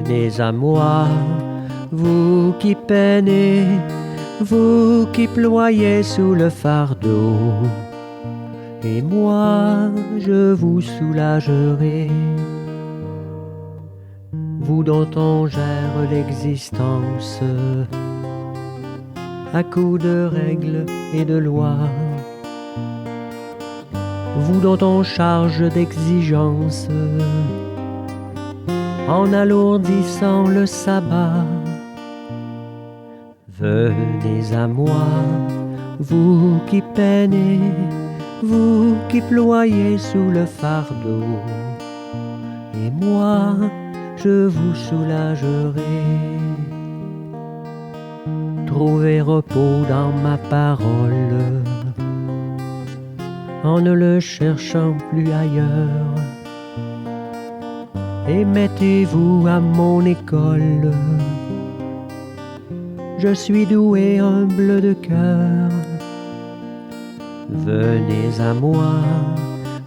Venez à moi, vous qui peinez, vous qui ployez sous le fardeau, et moi je vous soulagerai. Vous dont on gère l'existence à coups de règles et de lois, vous dont on charge d'exigences en alourdissant le sabbat. Venez à moi, vous qui peinez, vous qui ployez sous le fardeau, et moi je vous soulagerai. Trouvez repos dans ma parole, en ne le cherchant plus ailleurs, et mettez-vous à mon école. Je suis doué, humble de cœur. Venez à moi,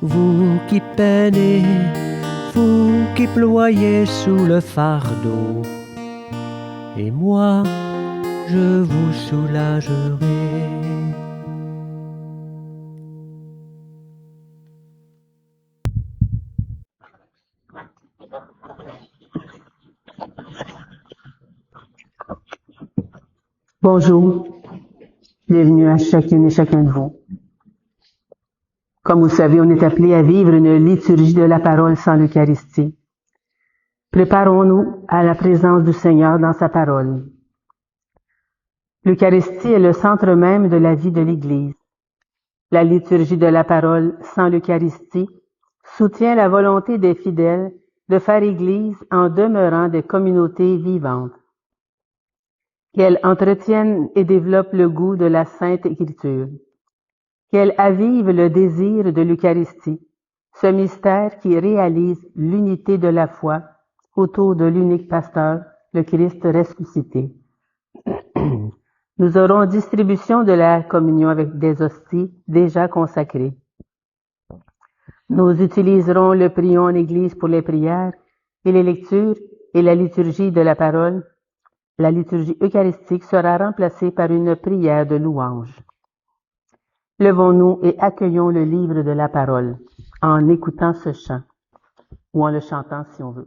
vous qui peinez, vous qui ployez sous le fardeau, et moi je vous soulagerai. Bonjour, bienvenue à chacune et chacun de vous. Comme vous le savez, on est appelé à vivre une liturgie de la parole sans l'Eucharistie. Préparons-nous à la présence du Seigneur dans sa parole. L'Eucharistie est le centre même de la vie de l'Église. La liturgie de la parole sans l'Eucharistie soutient la volonté des fidèles de faire Église en demeurant des communautés vivantes, qu'elles entretiennent et développent le goût de la Sainte Écriture, qu'elles avivent le désir de l'Eucharistie, ce mystère qui réalise l'unité de la foi autour de l'unique pasteur, le Christ ressuscité. Nous aurons distribution de la communion avec des hosties déjà consacrées. Nous utiliserons le prion en Église pour les prières et les lectures, et la liturgie de la parole. La liturgie eucharistique sera remplacée par une prière de louange. Levons-nous et accueillons le livre de la parole en écoutant ce chant, ou en le chantant si on veut.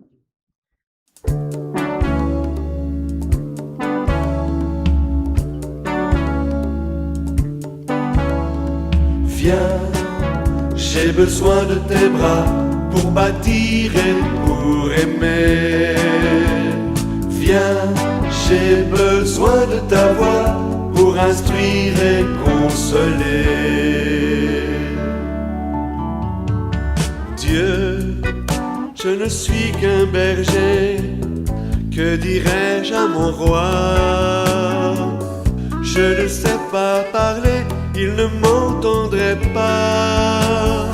Viens, j'ai besoin de tes bras pour bâtir et pour aimer. Viens, j'ai besoin de ta voix pour instruire et consoler. Dieu, je ne suis qu'un berger, que dirais-je à mon roi? Je ne sais pas parler, il ne m'entendrait pas.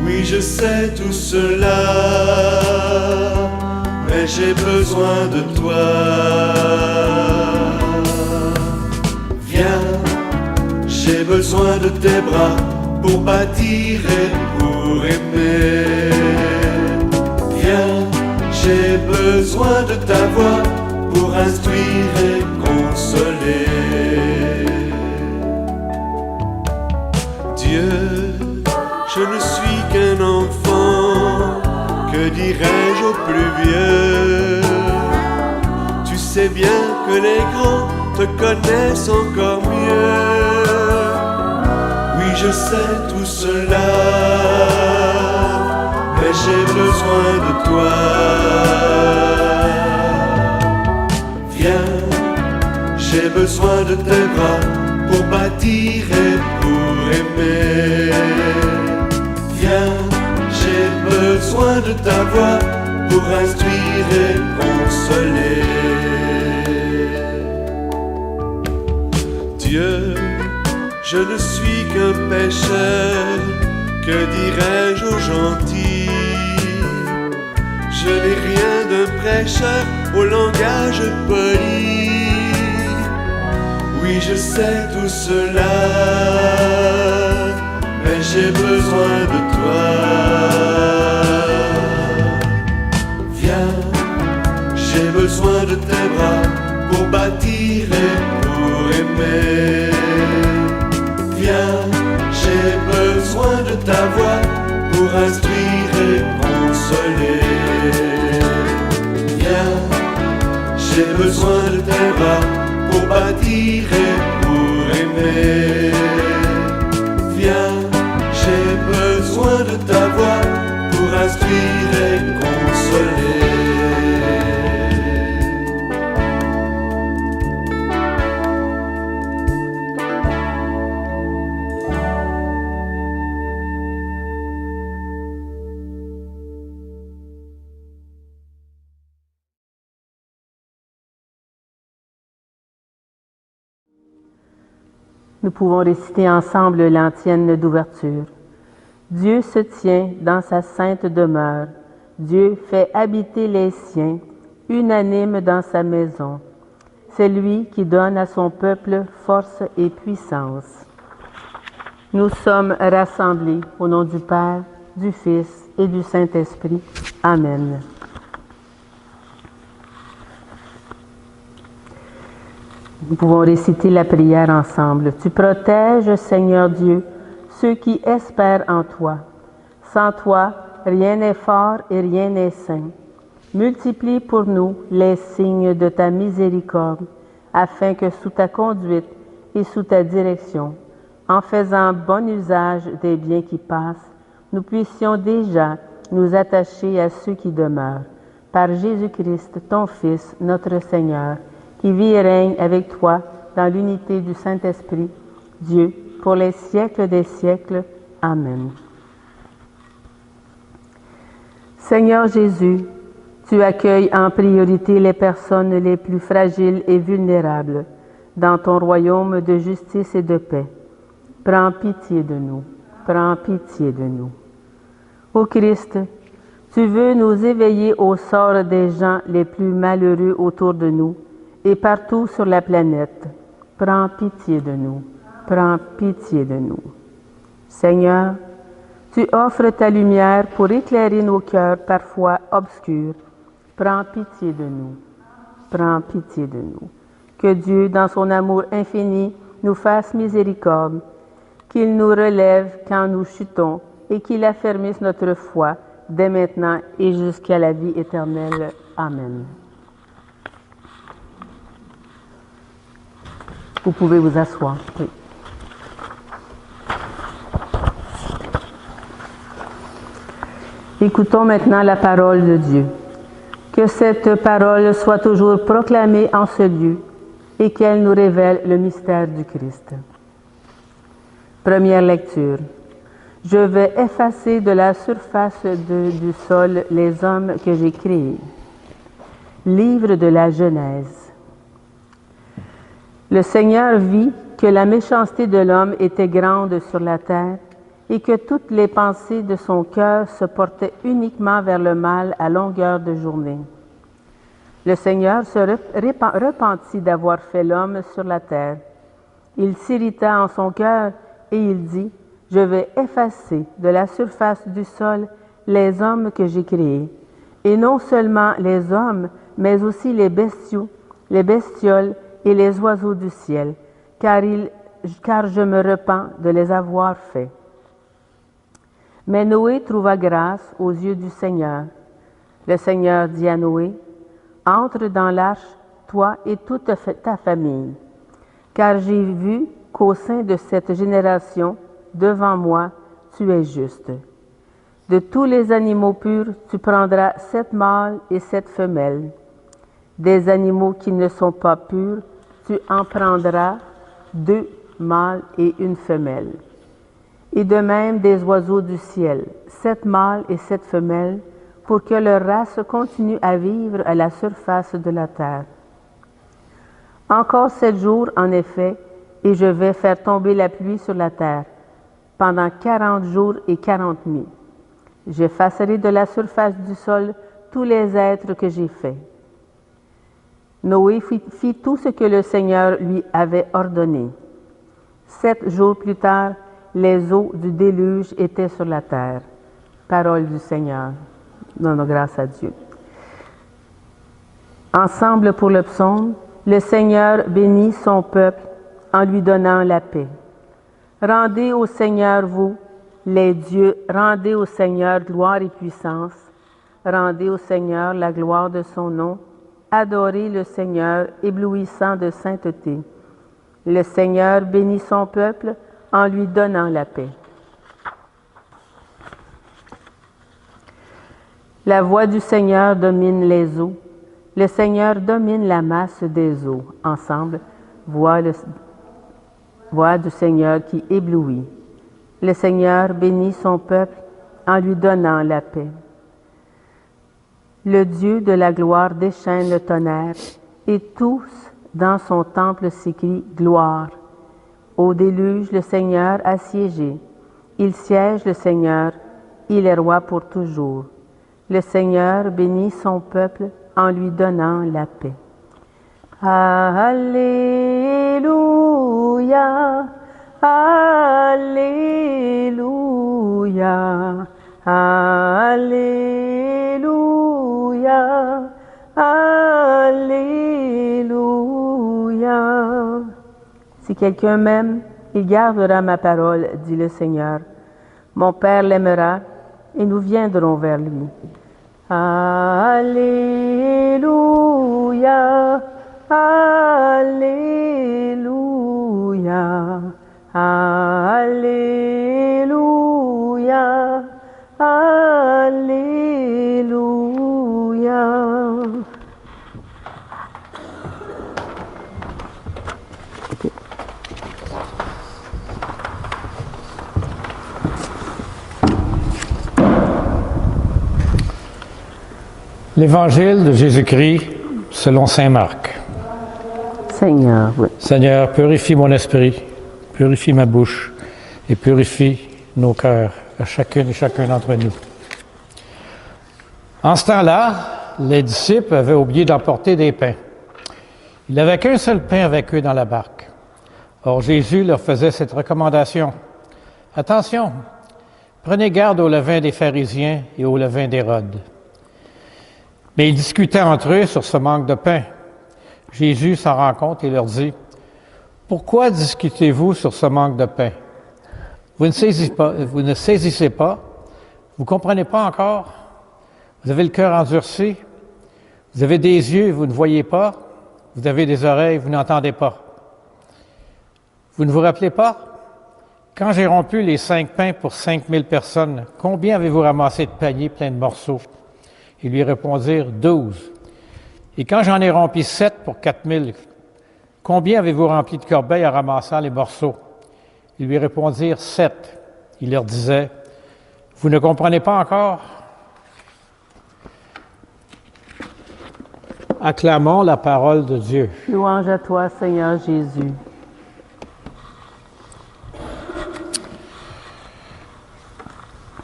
Oui, je sais tout cela, mais j'ai besoin de toi. Viens, j'ai besoin de tes bras pour bâtir et pour aimer. Viens, j'ai besoin de ta voix pour instruire et consoler. Dieu, je ne suis qu'un enfant, que dirais-je au plus vieux? Tu sais bien que les grands te connaissent encore mieux. Oui, je sais tout cela, mais j'ai besoin de toi. Viens, j'ai besoin de tes bras pour bâtir et pour aimer. Viens, j'ai besoin de ta voix pour instruire et consoler. Dieu, je ne suis qu'un pécheur, que dirais-je aux gentils? Je n'ai rien d'un prêcheur au langage poli. Oui, je sais tout cela, mais j'ai besoin de toi. Viens, besoin de tes bras pour bâtir et pour aimer. Viens, j'ai besoin de ta voix pour instruire et consoler. Viens, j'ai besoin de tes bras pour bâtir et pour aimer. Viens, j'ai besoin de ta voix pour instruire et consoler. Nous pouvons réciter ensemble l'antienne d'ouverture. Dieu se tient dans sa sainte demeure. Dieu fait habiter les siens, unanime dans sa maison. C'est lui qui donne à son peuple force et puissance. Nous sommes rassemblés au nom du Père, du Fils et du Saint-Esprit. Amen. Nous pouvons réciter la prière ensemble. Tu protèges, Seigneur Dieu, ceux qui espèrent en toi. Sans toi, rien n'est fort et rien n'est saint. Multiplie pour nous les signes de ta miséricorde, afin que sous ta conduite et sous ta direction, en faisant bon usage des biens qui passent, nous puissions déjà nous attacher à ceux qui demeurent. Par Jésus-Christ, ton Fils, notre Seigneur, qui vit et règne avec toi dans l'unité du Saint-Esprit, Dieu, pour les siècles des siècles. Amen. Seigneur Jésus, tu accueilles en priorité les personnes les plus fragiles et vulnérables dans ton royaume de justice et de paix. Prends pitié de nous, prends pitié de nous. Ô Christ, tu veux nous éveiller au sort des gens les plus malheureux autour de nous et partout sur la planète. Prends pitié de nous, prends pitié de nous. Seigneur, tu offres ta lumière pour éclairer nos cœurs parfois obscurs. Prends pitié de nous, prends pitié de nous. Que Dieu, dans son amour infini, nous fasse miséricorde, qu'il nous relève quand nous chutons et qu'il affermisse notre foi dès maintenant et jusqu'à la vie éternelle. Amen. Vous pouvez vous asseoir. Oui. Écoutons maintenant la parole de Dieu. Que cette parole soit toujours proclamée en ce lieu et qu'elle nous révèle le mystère du Christ. Première lecture. Je vais effacer de la surface du sol les hommes que j'ai créés. Livre de la Genèse. Le Seigneur vit que la méchanceté de l'homme était grande sur la terre et que toutes les pensées de son cœur se portaient uniquement vers le mal à longueur de journée. Le Seigneur se repentit d'avoir fait l'homme sur la terre. Il s'irrita en son cœur et il dit, « Je vais effacer de la surface du sol les hommes que j'ai créés, et non seulement les hommes, mais aussi les bestiaux, les bestioles et les oiseaux du ciel, car je me repens de les avoir faits. » Mais Noé trouva grâce aux yeux du Seigneur. Le Seigneur dit à Noé, « Entre dans l'arche, toi et toute ta famille, car j'ai vu qu'au sein de cette génération, devant moi, tu es juste. De tous les animaux purs, tu prendras 7 mâles et 7 femelles. Des animaux qui ne sont pas purs, tu en prendras 2 mâles et 1 femelle. Et de même des oiseaux du ciel, 7 mâles et 7 femelles, pour que leur race continue à vivre à la surface de la terre. Encore 7 jours, en effet, et je vais faire tomber la pluie sur la terre, pendant 40 jours et 40 nuits. J'effacerai de la surface du sol tous les êtres que j'ai faits. Noé fit tout ce que le Seigneur lui avait ordonné. 7 jours plus tard, les eaux du déluge étaient sur la terre. Parole du Seigneur. Donnons grâce à Dieu. Ensemble pour le psaume, le Seigneur bénit son peuple en lui donnant la paix. Rendez au Seigneur, vous, les dieux, rendez au Seigneur gloire et puissance. Rendez au Seigneur la gloire de son nom. Adorez le Seigneur, éblouissant de sainteté. Le Seigneur bénit son peuple en lui donnant la paix. La voix du Seigneur domine les eaux. Le Seigneur domine la masse des eaux. Ensemble, voix du Seigneur qui éblouit. Le Seigneur bénit son peuple en lui donnant la paix. Le Dieu de la gloire déchaîne le tonnerre, et tous dans son temple s'écrient gloire. Au déluge, le Seigneur a siégé. Il siège, le Seigneur, il est roi pour toujours. Le Seigneur bénit son peuple en lui donnant la paix. Alléluia, Alléluia, Alléluia, Alléluia. Si quelqu'un m'aime, il gardera ma parole, dit le Seigneur. Mon Père l'aimera et nous viendrons vers lui. Alléluia, Alléluia, Alléluia, Alléluia. L'Évangile de Jésus-Christ selon saint Marc. Seigneur, oui. Seigneur, purifie mon esprit, purifie ma bouche et purifie nos cœurs, à chacune et chacun d'entre nous. En ce temps-là, les disciples avaient oublié d'emporter des pains. Il n'y avait qu'un seul pain avec eux dans la barque. Or, Jésus leur faisait cette recommandation. Attention, prenez garde au levain des pharisiens et au levain d'Hérode. Mais ils discutaient entre eux sur ce manque de pain. Jésus s'en rend compte et leur dit, « Pourquoi discutez-vous sur ce manque de pain? Vous ne saisissez pas, vous ne comprenez pas encore, vous avez le cœur endurci, vous avez des yeux, vous ne voyez pas, vous avez des oreilles, vous n'entendez pas. Vous ne vous rappelez pas? Quand j'ai rompu les 5 pains pour 5000 personnes, combien avez-vous ramassé de paniers pleins de morceaux? » Ils lui répondirent, 12. Et quand j'en ai rempli 7 pour 4000, combien avez-vous rempli de corbeilles en ramassant les morceaux? Ils lui répondirent, 7. Il leur disait, vous ne comprenez pas encore? Acclamons la parole de Dieu. Louange à toi, Seigneur Jésus.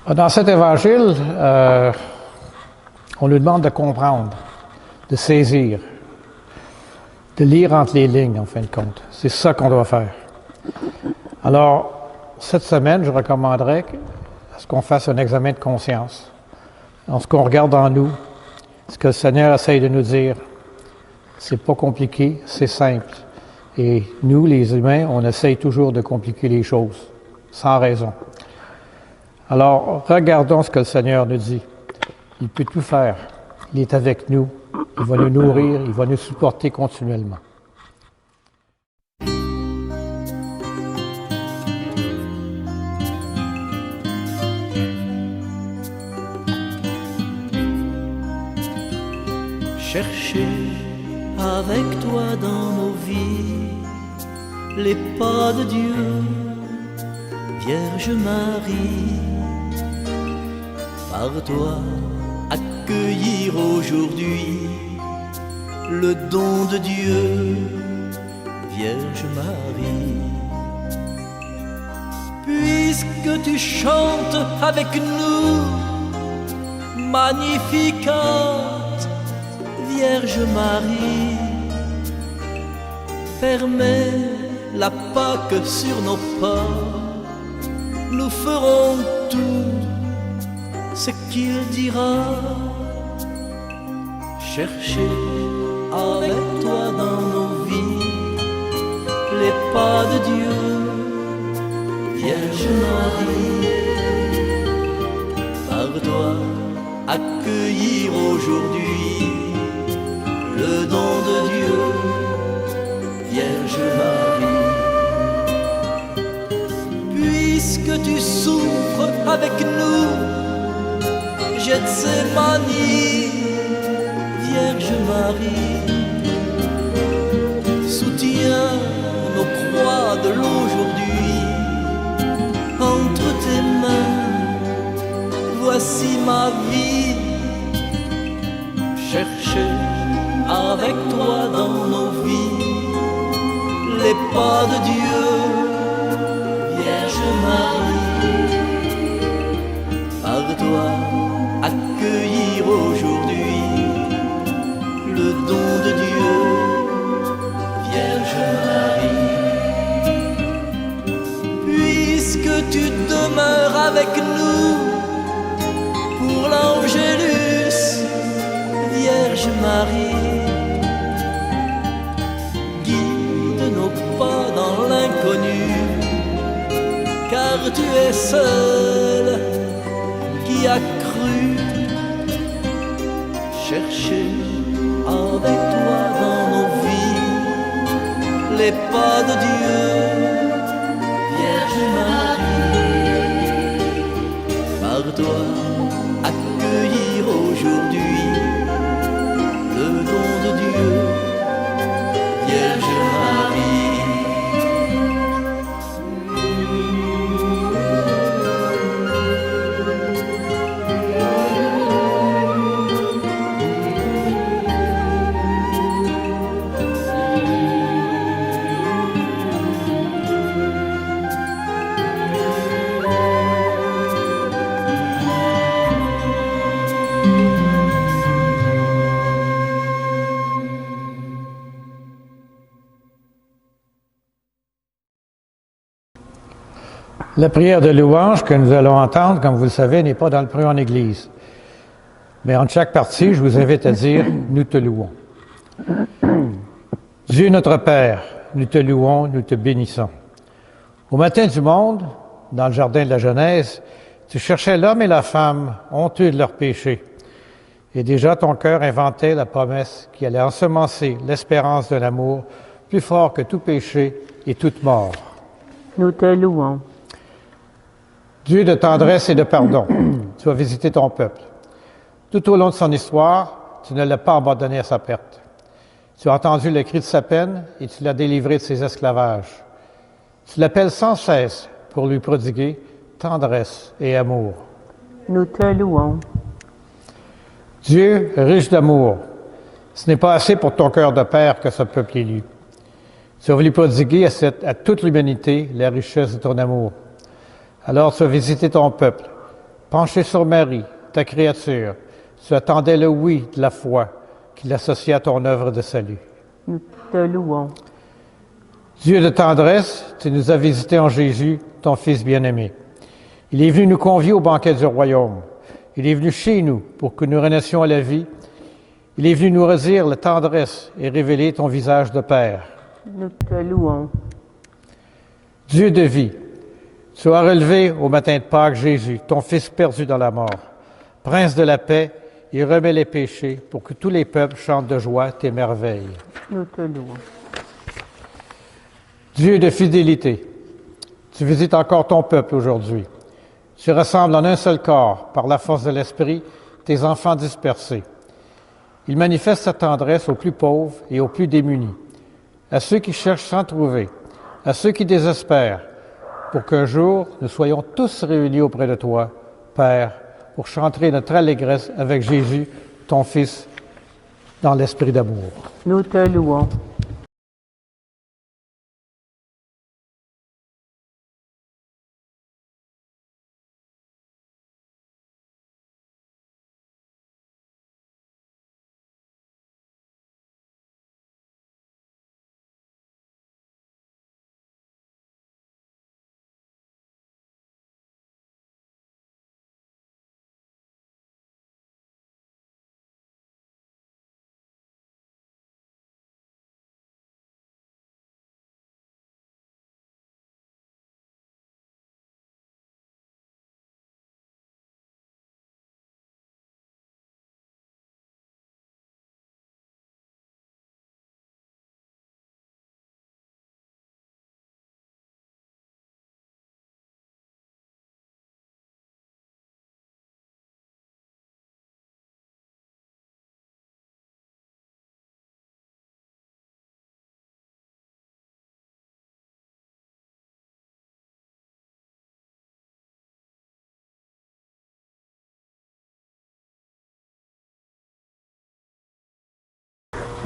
Dans cet évangile, on nous demande de comprendre, de saisir, de lire entre les lignes, en fin de compte. C'est ça qu'on doit faire. Alors, cette semaine, je recommanderais à ce qu'on fasse un examen de conscience. En ce qu'on regarde en nous, ce que le Seigneur essaye de nous dire, c'est pas compliqué, c'est simple. Et nous, les humains, on essaye toujours de compliquer les choses, sans raison. Alors, regardons ce que le Seigneur nous dit. Il peut tout faire. Il est avec nous. Il va nous nourrir. Il va nous supporter continuellement. Chercher avec toi dans nos vies les pas de Dieu, Vierge Marie, par toi accueillir aujourd'hui le don de Dieu, Vierge Marie. Puisque tu chantes avec nous, Magnificat, Vierge Marie, fermez la Pâque sur nos pas, nous ferons tout ce qu'il dira. Cherchez avec toi dans nos vies, les pas de Dieu, Vierge Marie. Par toi, accueillir aujourd'hui le don de Dieu, Vierge Marie. Puisque tu souffres avec nous, Gethsémani, Vierge Marie, soutiens nos croix de l'aujourd'hui. Entre tes mains, voici ma vie. Chercher avec toi dans nos vies les pas de Dieu, Vierge Marie. Par toi, accueillir aujourd'hui le don de Dieu, Vierge Marie. Puisque tu demeures avec nous pour l'Angélus, Vierge Marie, guide nos pas dans l'inconnu, car tu es seul qui a cru. Chercher avec toi dans nos vies les pas de Dieu, Vierge Marie. Par toi, accueillir aujourd'hui le don de Dieu, Vierge Marie. La prière de louange que nous allons entendre, comme vous le savez, n'est pas dans le préau en Église. Mais entre chaque partie, je vous invite à dire « Nous te louons ». Dieu notre Père, nous te louons, nous te bénissons. Au matin du monde, dans le jardin de la Genèse, tu cherchais l'homme et la femme, honteux de leurs péchés. Et déjà ton cœur inventait la promesse qui allait ensemencer l'espérance de l'amour plus fort que tout péché et toute mort. Nous te louons. Dieu de tendresse et de pardon, tu as visité ton peuple. Tout au long de son histoire, tu ne l'as pas abandonné à sa perte. Tu as entendu le cri de sa peine et tu l'as délivré de ses esclavages. Tu l'appelles sans cesse pour lui prodiguer tendresse et amour. Nous te louons. Dieu, riche d'amour, ce n'est pas assez pour ton cœur de père que ce peuple élu. Tu as voulu prodiguer à toute l'humanité la richesse de ton amour. Alors tu as visité ton peuple, penché sur Marie, ta créature. Tu attendais le oui de la foi qui l'associait à ton œuvre de salut. Nous te louons. Dieu de tendresse, tu nous as visités en Jésus, ton Fils bien-aimé. Il est venu nous convier au banquet du royaume. Il est venu chez nous pour que nous renaissions à la vie. Il est venu nous redire la tendresse et révéler ton visage de Père. Nous te louons. Dieu de vie, tu as relevé au matin de Pâques Jésus, ton Fils perdu dans la mort. Prince de la paix, il remet les péchés pour que tous les peuples chantent de joie tes merveilles. Nous te louons. Dieu de fidélité, tu visites encore ton peuple aujourd'hui. Tu rassembles en un seul corps, par la force de l'Esprit, tes enfants dispersés. Il manifeste sa tendresse aux plus pauvres et aux plus démunis, à ceux qui cherchent sans trouver, à ceux qui désespèrent, pour qu'un jour nous soyons tous réunis auprès de toi, Père, pour chanter notre allégresse avec Jésus, ton Fils, dans l'esprit d'amour. Nous te louons.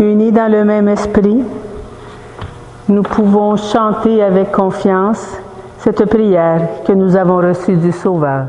Unis dans le même esprit, nous pouvons chanter avec confiance cette prière que nous avons reçue du Sauveur.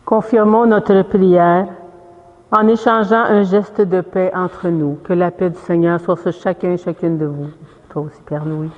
Confirmons notre prière en échangeant un geste de paix entre nous. Que la paix du Seigneur soit sur chacun et chacune de vous. Toi aussi, Père Louis.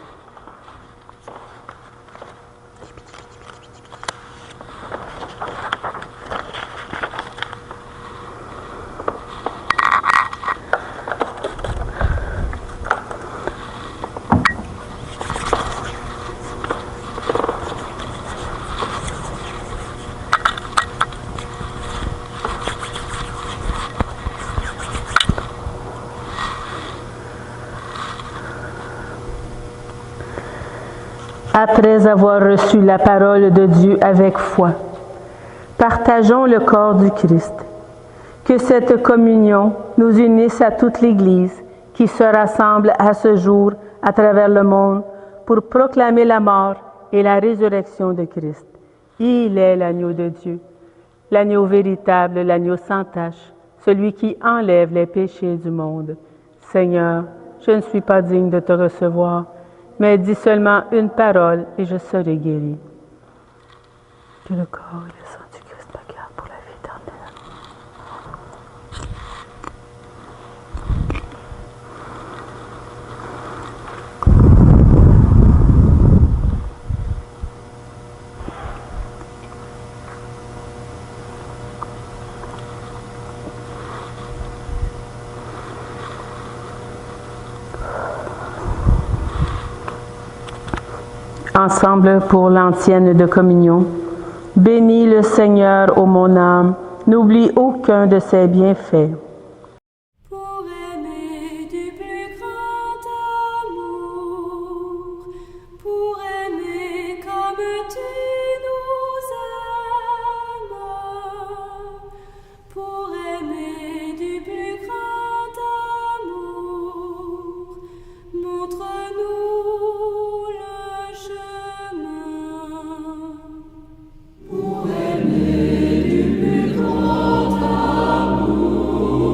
Après avoir reçu la parole de Dieu avec foi, partageons le corps du Christ. Que cette communion nous unisse à toute l'Église qui se rassemble à ce jour à travers le monde pour proclamer la mort et la résurrection de Christ. Il est l'agneau de Dieu, l'agneau véritable, l'agneau sans tache, celui qui enlève les péchés du monde. Seigneur, je ne suis pas digne de te recevoir, mais dis seulement une parole et je serai guéri. Que le corps et le sang du Christ me gardent pour la vie éternelle. Ensemble pour l'antienne de communion. Bénis le Seigneur, ô mon âme, n'oublie aucun de ses bienfaits. Pour aimer du plus grand amour, pour aimer comme tu nous aimes, pour aimer du plus grand amour, montre-nous le chemin. Pour aimer du plus grand amour,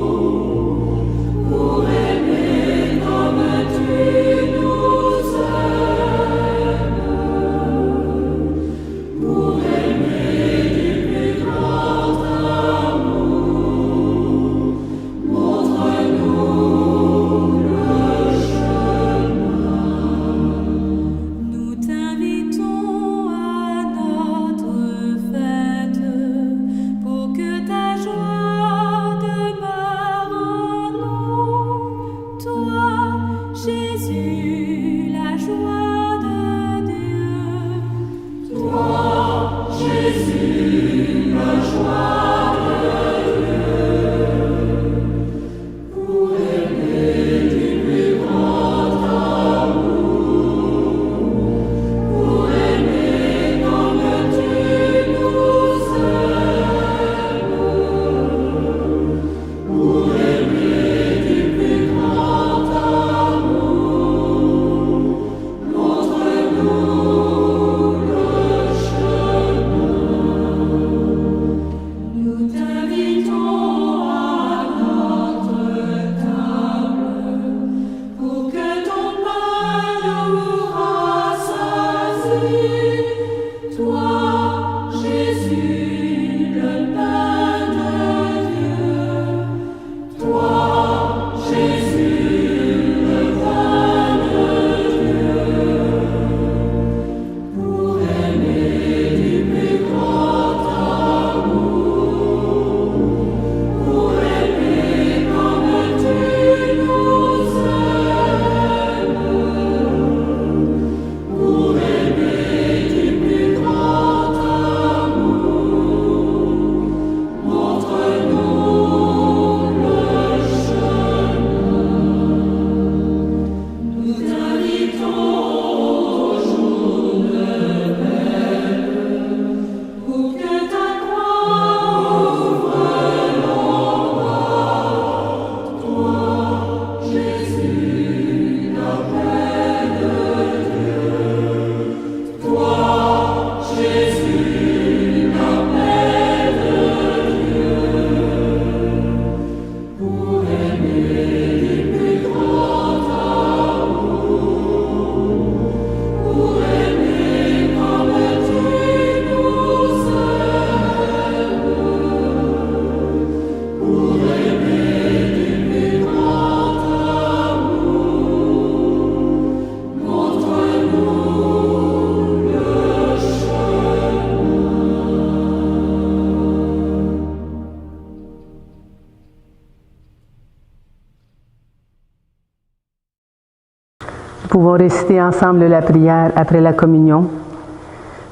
pouvons réciter ensemble la prière après la communion.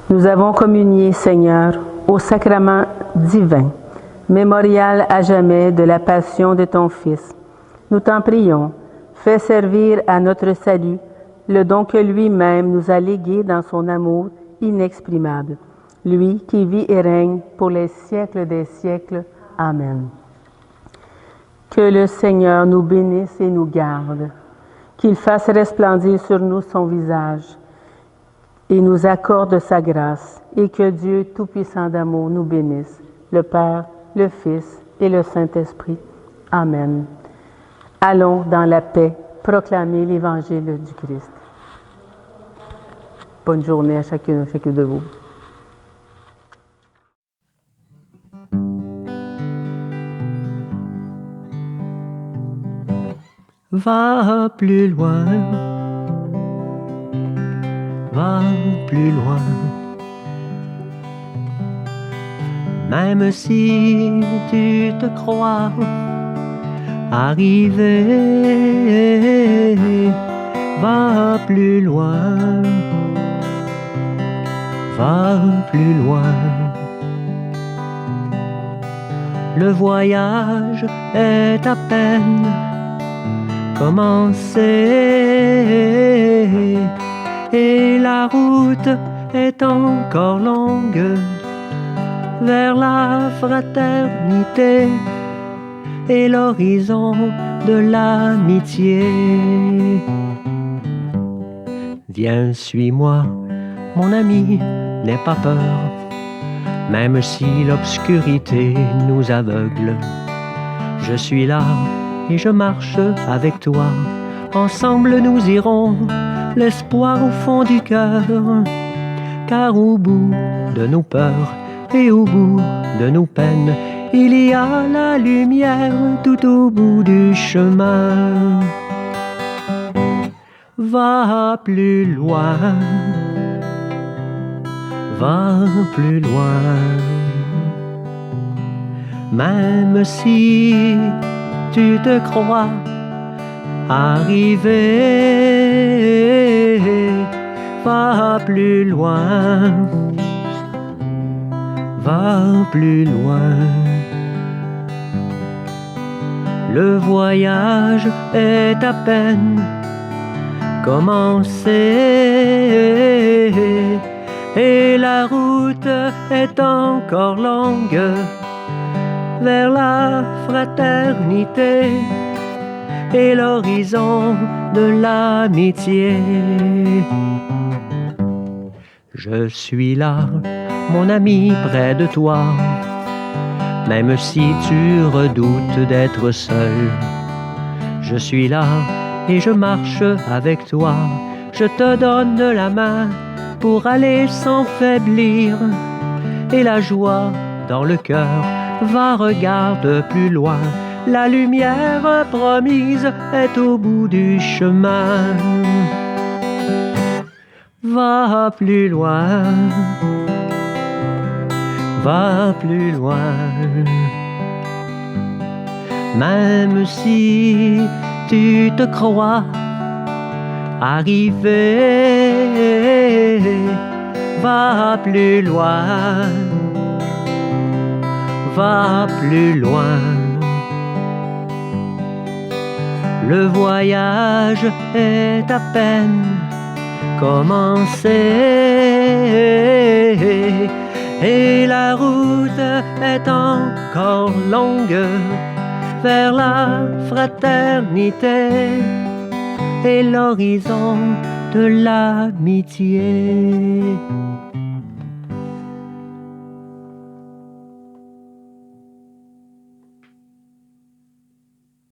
Nous avons communié, Seigneur, au sacrement divin, mémorial à jamais de la passion de ton Fils. Nous t'en prions, fais servir à notre salut le don que lui-même nous a légué dans son amour inexprimable. Lui qui vit et règne pour les siècles des siècles. Amen. Que le Seigneur nous bénisse et nous garde, qu'il fasse resplendir sur nous son visage et nous accorde sa grâce, et que Dieu Tout-Puissant d'amour nous bénisse, le Père, le Fils et le Saint-Esprit. Amen. Allons dans la paix proclamer l'Évangile du Christ. Bonne journée à chacune de vous. Va plus loin, va plus loin. Même si tu te crois arrivé, va plus loin, va plus loin. Le voyage est à peine commencé et la route est encore longue vers la fraternité et l'horizon de l'amitié. Viens, suis-moi, mon ami, n'aie pas peur, même si l'obscurité nous aveugle. Je suis là et je marche avec toi. Ensemble nous irons, l'espoir au fond du cœur. Car au bout de nos peurs et au bout de nos peines, il y a la lumière tout au bout du chemin. Va plus loin, va plus loin. Même si tu te crois arrivé, va plus loin, va plus loin. Le voyage est à peine commencé et la route est encore longue vers la fraternité et l'horizon de l'amitié. Je suis là, mon ami, près de toi, même si tu redoutes d'être seul. Je suis là et je marche avec toi. Je te donne la main pour aller sans faiblir. Et la joie dans le cœur, va, regarde plus loin. La lumière promise est au bout du chemin. Va plus loin, va plus loin. Même si tu te crois arrivé, va plus loin, va plus loin. Le voyage est à peine commencé et la route est encore longue vers la fraternité et l'horizon de l'amitié.